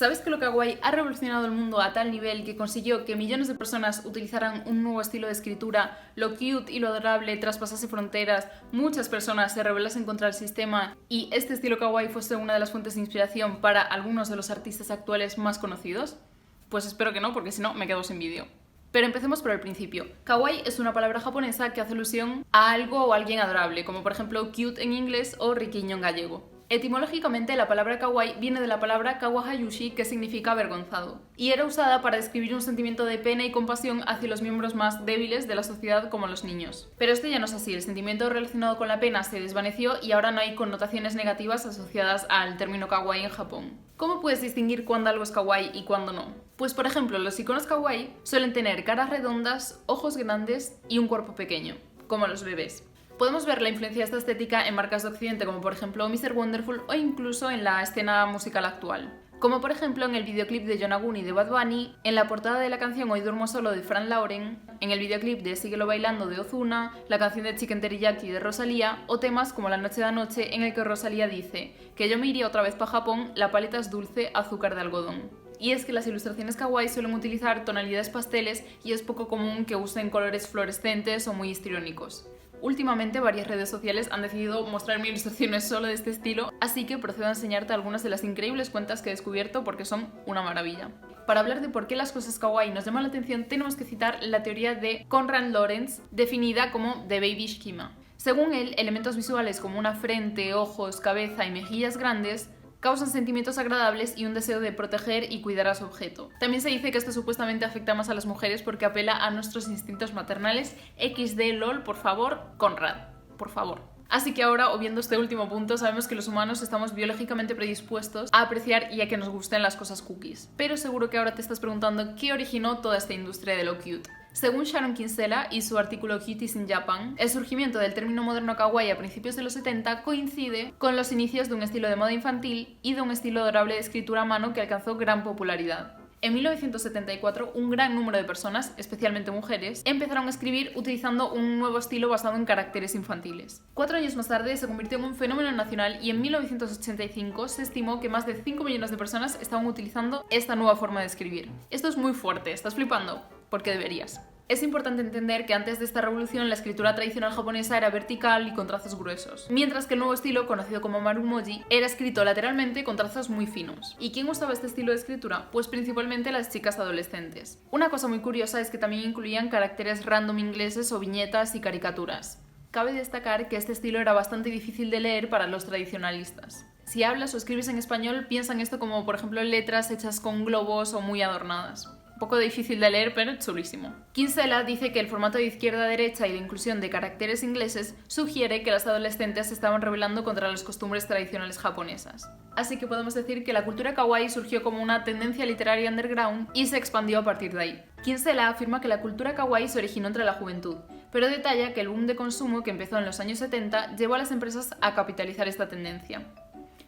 ¿Sabes que lo kawaii ha revolucionado el mundo a tal nivel que consiguió que millones de personas utilizaran un nuevo estilo de escritura, lo cute y lo adorable traspasase fronteras, muchas personas se rebelasen contra el sistema y este estilo kawaii fuese una de las fuentes de inspiración para algunos de los artistas actuales más conocidos? Pues espero que no, porque si no me quedo sin vídeo. Pero empecemos por el principio. Kawaii es una palabra japonesa que hace alusión a algo o alguien adorable, como por ejemplo cute en inglés o riquiño en gallego. Etimológicamente, la palabra kawaii viene de la palabra kawahayushi, que significa avergonzado, y era usada para describir un sentimiento de pena y compasión hacia los miembros más débiles de la sociedad, como los niños. Pero esto ya no es así, el sentimiento relacionado con la pena se desvaneció y ahora no hay connotaciones negativas asociadas al término kawaii en Japón. ¿Cómo puedes distinguir cuándo algo es kawaii y cuándo no? Pues por ejemplo, los iconos kawaii suelen tener caras redondas, ojos grandes y un cuerpo pequeño, como los bebés. Podemos ver la influencia de esta estética en marcas de occidente como por ejemplo Mr. Wonderful o incluso en la escena musical actual. Como por ejemplo en el videoclip de Yonaguni de Bad Bunny, en la portada de la canción Hoy duermo solo de Frank Lauren, en el videoclip de Síguelo bailando de Ozuna, la canción de Chicken Teriyaki de Rosalía o temas como La noche de anoche en el que Rosalía dice que yo me iría otra vez para Japón, la paleta es dulce, azúcar de algodón. Y es que las ilustraciones kawaii suelen utilizar tonalidades pasteles y es poco común que usen colores fluorescentes o muy histriónicos. Últimamente varias redes sociales han decidido mostrarme ilustraciones solo de este estilo, así que procedo a enseñarte algunas de las increíbles cuentas que he descubierto porque son una maravilla. Para hablar de por qué las cosas kawaii nos llaman la atención, tenemos que citar la teoría de Konrad Lorenz, definida como The Baby Schema. Según él, elementos visuales como una frente, ojos, cabeza y mejillas grandes causan sentimientos agradables y un deseo de proteger y cuidar a su objeto. También se dice que esto supuestamente afecta más a las mujeres porque apela a nuestros instintos maternales. XD LOL, por favor, Conrad, por favor. Así que ahora, obviando este último punto, sabemos que los humanos estamos biológicamente predispuestos a apreciar y a que nos gusten las cosas cookies. Pero seguro que ahora te estás preguntando qué originó toda esta industria de lo cute. Según Sharon Kinsella y su artículo Cuties in Japan, el surgimiento del término moderno kawaii a principios de los 70 coincide con los inicios de un estilo de moda infantil y de un estilo adorable de escritura a mano que alcanzó gran popularidad. En 1974, un gran número de personas, especialmente mujeres, empezaron a escribir utilizando un nuevo estilo basado en caracteres infantiles. 4 años más tarde se convirtió en un fenómeno nacional y en 1985 se estimó que más de 5 millones de personas estaban utilizando esta nueva forma de escribir. Esto es muy fuerte, ¿estás flipando? Porque deberías. Es importante entender que antes de esta revolución la escritura tradicional japonesa era vertical y con trazos gruesos, mientras que el nuevo estilo, conocido como Marumoji, era escrito lateralmente con trazos muy finos. ¿Y quién usaba este estilo de escritura? Pues principalmente las chicas adolescentes. Una cosa muy curiosa es que también incluían caracteres random ingleses o viñetas y caricaturas. Cabe destacar que este estilo era bastante difícil de leer para los tradicionalistas. Si hablas o escribes en español, piensa en esto como por ejemplo letras hechas con globos o muy adornadas. Poco difícil de leer, pero chulísimo. Kinsella dice que el formato de izquierda a derecha y la inclusión de caracteres ingleses sugiere que las adolescentes se estaban rebelando contra las costumbres tradicionales japonesas. Así que podemos decir que la cultura kawaii surgió como una tendencia literaria underground y se expandió a partir de ahí. Kinsella afirma que la cultura kawaii se originó entre la juventud, pero detalla que el boom de consumo que empezó en los años 70 llevó a las empresas a capitalizar esta tendencia.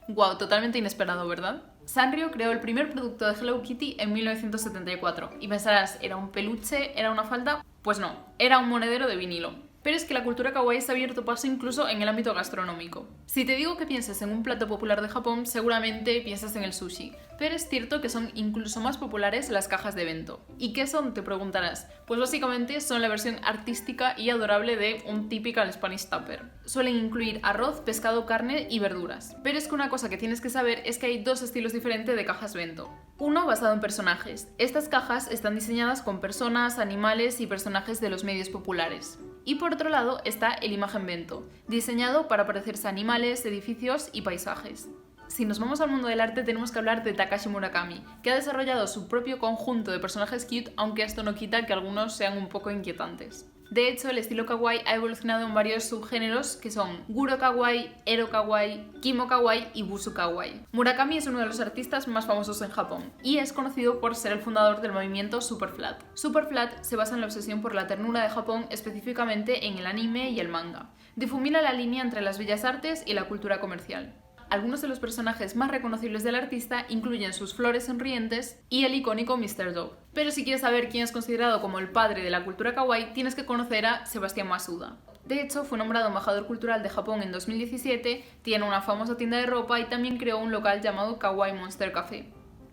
Wow, totalmente inesperado, ¿verdad? Sanrio creó el primer producto de Hello Kitty en 1974 y pensarás, ¿era un peluche? ¿Era una falda? Pues no, era un monedero de vinilo. Pero es que la cultura kawaii se ha abierto paso incluso en el ámbito gastronómico. Si te digo que pienses en un plato popular de Japón, seguramente piensas en el sushi, pero es cierto que son incluso más populares las cajas de bento. ¿Y qué son?, te preguntarás. Pues básicamente son la versión artística y adorable de un typical Spanish tupper. Suelen incluir arroz, pescado, carne y verduras. Pero es que una cosa que tienes que saber es que hay dos estilos diferentes de cajas bento. Uno basado en personajes. Estas cajas están diseñadas con personas, animales y personajes de los medios populares. Y por otro lado está el imagen bento, diseñado para parecerse a animales, edificios y paisajes. Si nos vamos al mundo del arte tenemos que hablar de Takashi Murakami, que ha desarrollado su propio conjunto de personajes cute, aunque esto no quita que algunos sean un poco inquietantes. De hecho, el estilo kawaii ha evolucionado en varios subgéneros que son Guro kawaii, Ero kawaii, Kimo kawaii y Busu kawaii. Murakami es uno de los artistas más famosos en Japón y es conocido por ser el fundador del movimiento Superflat. Superflat se basa en la obsesión por la ternura de Japón, específicamente en el anime y el manga. Difumina la línea entre las bellas artes y la cultura comercial. Algunos de los personajes más reconocibles del artista incluyen sus flores sonrientes y el icónico Mr. Dog. Pero si quieres saber quién es considerado como el padre de la cultura kawaii, tienes que conocer a Sebastián Masuda. De hecho, fue nombrado embajador cultural de Japón en 2017, tiene una famosa tienda de ropa y también creó un local llamado Kawaii Monster Café.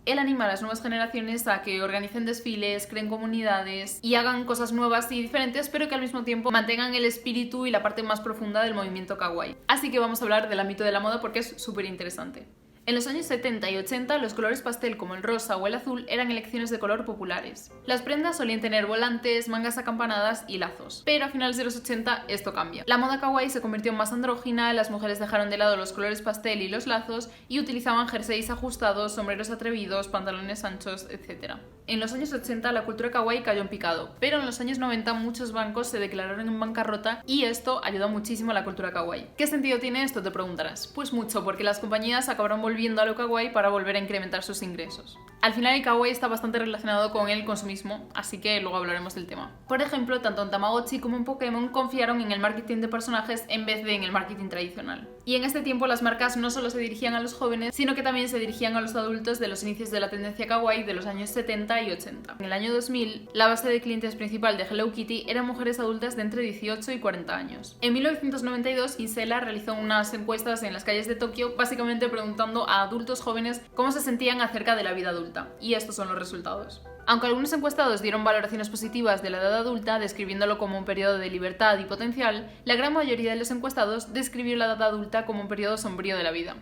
Él anima a las nuevas generaciones a que organicen desfiles, creen comunidades y hagan cosas nuevas y diferentes, pero que al mismo tiempo mantengan el espíritu y la parte más profunda del movimiento kawaii. Así que vamos a hablar del ámbito de la moda porque es súper interesante. En los años 70 y 80, los colores pastel como el rosa o el azul eran elecciones de color populares. Las prendas solían tener volantes, mangas acampanadas y lazos. Pero a finales de los 80 esto cambia. La moda kawaii se convirtió en más andrógina, las mujeres dejaron de lado los colores pastel y los lazos y utilizaban jerseys ajustados, sombreros atrevidos, pantalones anchos, etc. En los años 80 la cultura kawaii cayó en picado, pero en los años 90 muchos bancos se declararon en bancarrota y esto ayudó muchísimo a la cultura kawaii. ¿Qué sentido tiene esto? Te preguntarás. Pues mucho, porque las compañías acabaron volviendo a lo kawaii para volver a incrementar sus ingresos. Al final el kawaii está bastante relacionado con el consumismo, así que luego hablaremos del tema. Por ejemplo, tanto en Tamagotchi como en Pokémon confiaron en el marketing de personajes en vez de en el marketing tradicional. Y en este tiempo las marcas no solo se dirigían a los jóvenes, sino que también se dirigían a los adultos de los inicios de la tendencia kawaii de los años 70 y 80. En el año 2000, la base de clientes principal de Hello Kitty eran mujeres adultas de entre 18 y 40 años. En 1992, Gisela realizó unas encuestas en las calles de Tokio, básicamente preguntando a adultos jóvenes cómo se sentían acerca de la vida adulta. Y estos son los resultados. Aunque algunos encuestados dieron valoraciones positivas de la edad adulta, describiéndolo como un periodo de libertad y potencial, la gran mayoría de los encuestados describió la edad adulta como un periodo sombrío de la vida.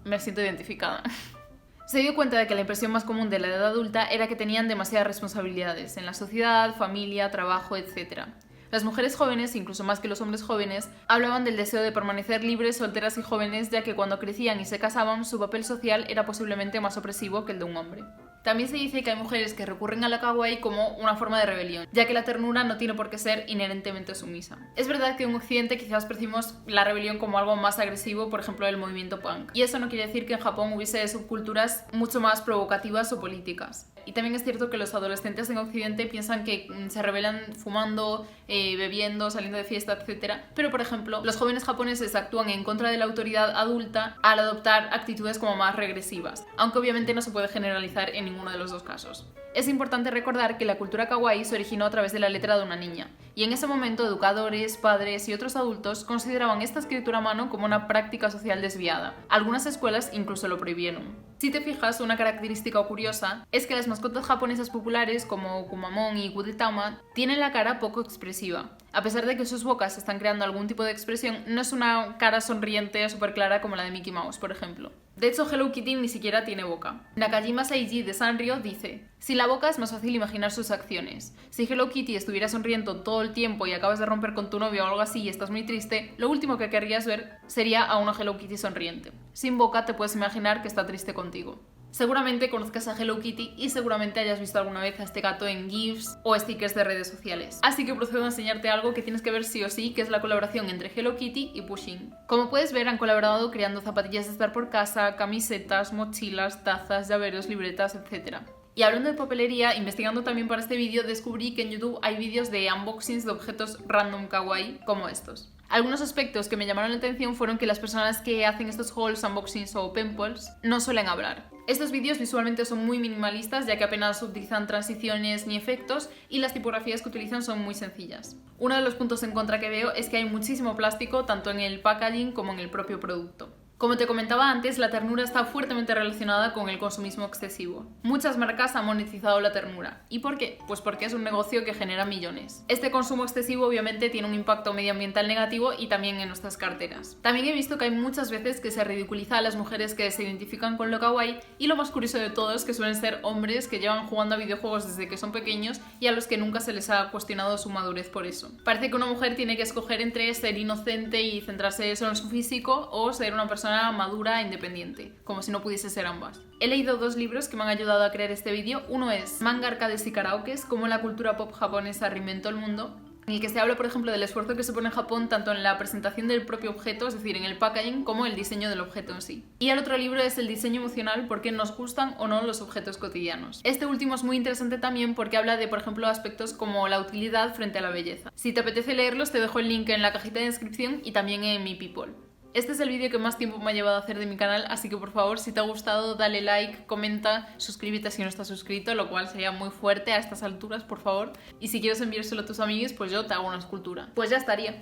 Me siento identificada. Se dio cuenta de que la impresión más común de la edad adulta era que tenían demasiadas responsabilidades en la sociedad, familia, trabajo, etc. Las mujeres jóvenes, incluso más que los hombres jóvenes, hablaban del deseo de permanecer libres, solteras y jóvenes, ya que cuando crecían y se casaban, su papel social era posiblemente más opresivo que el de un hombre. También se dice que hay mujeres que recurren a la kawaii como una forma de rebelión, ya que la ternura no tiene por qué ser inherentemente sumisa. Es verdad que en Occidente quizás percibimos la rebelión como algo más agresivo, por ejemplo el movimiento punk. Y eso no quiere decir que en Japón hubiese subculturas mucho más provocativas o políticas. Y también es cierto que los adolescentes en Occidente piensan que se rebelan fumando, bebiendo, saliendo de fiesta, etc. Pero, por ejemplo, los jóvenes japoneses actúan en contra de la autoridad adulta al adoptar actitudes como más regresivas, aunque obviamente no se puede generalizar en ninguno de los dos casos. Es importante recordar que la cultura kawaii se originó a través de la letra de una niña, y en ese momento educadores, padres y otros adultos consideraban esta escritura a mano como una práctica social desviada. Algunas escuelas incluso lo prohibieron. Si te fijas, una característica curiosa es que las mascotas japonesas populares como Kumamon y Gudetama tienen la cara poco expresiva. A pesar de que sus bocas están creando algún tipo de expresión, no es una cara sonriente súper clara como la de Mickey Mouse, por ejemplo. De hecho, Hello Kitty ni siquiera tiene boca. Nakajima Seiji de Sanrio dice: sin la boca es más fácil imaginar sus acciones. Si Hello Kitty estuviera sonriendo todo el tiempo y acabas de romper con tu novio o algo así y estás muy triste, lo último que querrías ver sería a una Hello Kitty sonriente. Sin boca te puedes imaginar que está triste contigo. Seguramente conozcas a Hello Kitty y seguramente hayas visto alguna vez a este gato en GIFs o stickers de redes sociales. Así que procedo a enseñarte algo que tienes que ver sí o sí, que es la colaboración entre Hello Kitty y Pusheen. Como puedes ver, han colaborado creando zapatillas de estar por casa, camisetas, mochilas, tazas, llaveros, libretas, etc. Y hablando de papelería, investigando también para este vídeo, descubrí que en YouTube hay vídeos de unboxings de objetos random kawaii como estos. Algunos aspectos que me llamaron la atención fueron que las personas que hacen estos hauls, unboxings o penpals no suelen hablar. Estos vídeos visualmente son muy minimalistas, ya que apenas utilizan transiciones ni efectos y las tipografías que utilizan son muy sencillas. Uno de los puntos en contra que veo es que hay muchísimo plástico tanto en el packaging como en el propio producto. Como te comentaba antes, la ternura está fuertemente relacionada con el consumismo excesivo. Muchas marcas han monetizado la ternura. ¿Y por qué? Pues porque es un negocio que genera millones. Este consumo excesivo obviamente tiene un impacto medioambiental negativo y también en nuestras carteras. También he visto que hay muchas veces que se ridiculiza a las mujeres que se identifican con lo kawaii y lo más curioso de todo es que suelen ser hombres que llevan jugando a videojuegos desde que son pequeños y a los que nunca se les ha cuestionado su madurez por eso. Parece que una mujer tiene que escoger entre ser inocente y centrarse solo en su físico o ser una persona madura e independiente, como si no pudiese ser ambas. He leído 2 libros que me han ayudado a crear este vídeo. Uno es Manga, arcades y karaokes, cómo la cultura pop japonesa reinventó el mundo, en el que se habla, por ejemplo, del esfuerzo que se pone en Japón tanto en la presentación del propio objeto, es decir, en el packaging, como el diseño del objeto en sí. Y el otro libro es El diseño emocional, por qué nos gustan o no los objetos cotidianos. Este último es muy interesante también porque habla de, por ejemplo, aspectos como la utilidad frente a la belleza. Si te apetece leerlos, te dejo el link en la cajita de descripción y también en mi People. Este es el vídeo que más tiempo me ha llevado a hacer de mi canal, así que por favor, si te ha gustado, dale like, comenta, suscríbete si no estás suscrito, lo cual sería muy fuerte a estas alturas, por favor. Y si quieres enviárselo a tus amigos, pues yo te hago una escultura. Pues ya estaría.